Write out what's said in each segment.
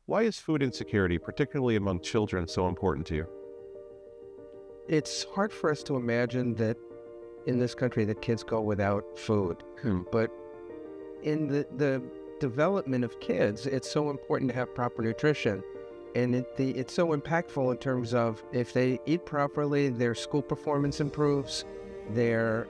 Why is food insecurity, particularly among children, so important to you? It's hard for us to imagine that in this country that kids go without food. But in the development of kids, it's so important to have proper nutrition. And it's so impactful in terms of if they eat properly, their school performance improves, their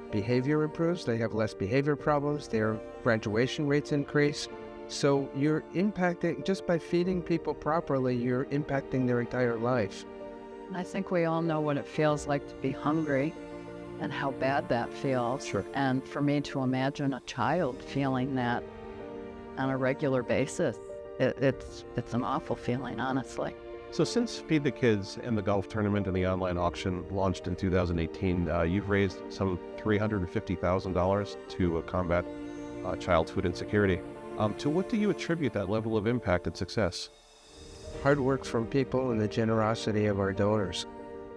behavior improves, they have less behavior problems, their graduation rates increase. So you're impacting, just by feeding people properly, you're impacting their entire life. I think we all know what it feels like to be hungry and how bad that feels. Sure. And for me to imagine a child feeling that on a regular basis, it's an awful feeling, honestly. So since Feed the Kids and the golf tournament and the online auction launched in 2018, you've raised some $350,000 to combat child food insecurity. To what do you attribute that level of impact and success? Hard work from people and the generosity of our donors.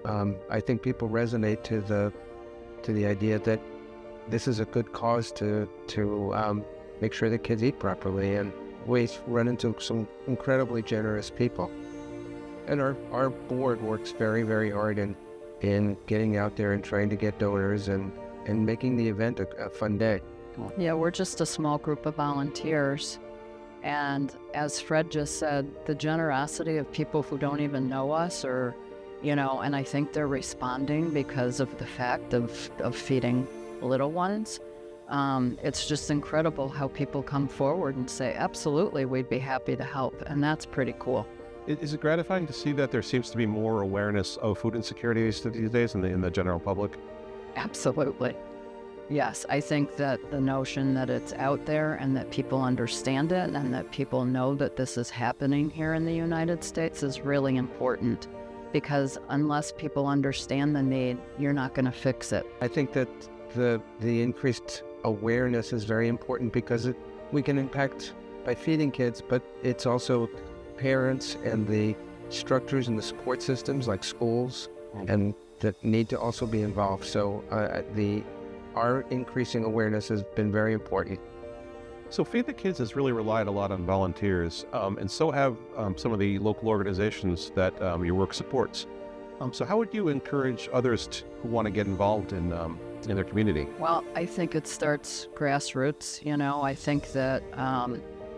I think people resonate to the idea that this is a good cause to make sure that kids eat properly, and we run into some incredibly generous people. And our board works very, very hard in getting out there and trying to get donors and making the event a fun day. Yeah, we're just a small group of volunteers. And as Fred just said, the generosity of people who don't even know us and I think they're responding because of the fact of feeding little ones. It's just incredible how people come forward and say, absolutely, we'd be happy to help. And that's pretty cool. Is it gratifying to see that there seems to be more awareness of food insecurity these days in the general public? Absolutely. Yes, I think that the notion that it's out there and that people understand it and that people know that this is happening here in the United States is really important, because unless people understand the need, you're not going to fix it. I think that the increased awareness is very important because we can impact by feeding kids, but it's also parents and the structures and the support systems like schools and that need to also be involved. So our increasing awareness has been very important. So Feed the Kids has really relied a lot on volunteers, and so have some of the local organizations that your work supports. So how would you encourage others who want to get involved in their community? Well, I think it starts grassroots. I think that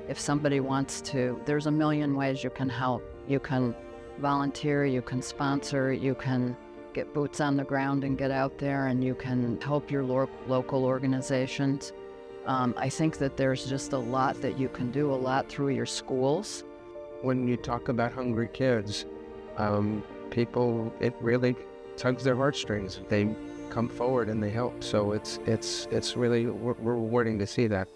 if somebody wants to, there's a million ways you can help. You can volunteer, you can sponsor, you can get boots on the ground and get out there, and you can help your local organizations. I think that there's just a lot that you can do, a lot through your schools. When you talk about hungry kids, people, it really tugs their heartstrings. They come forward and they help. So it's really rewarding to see that.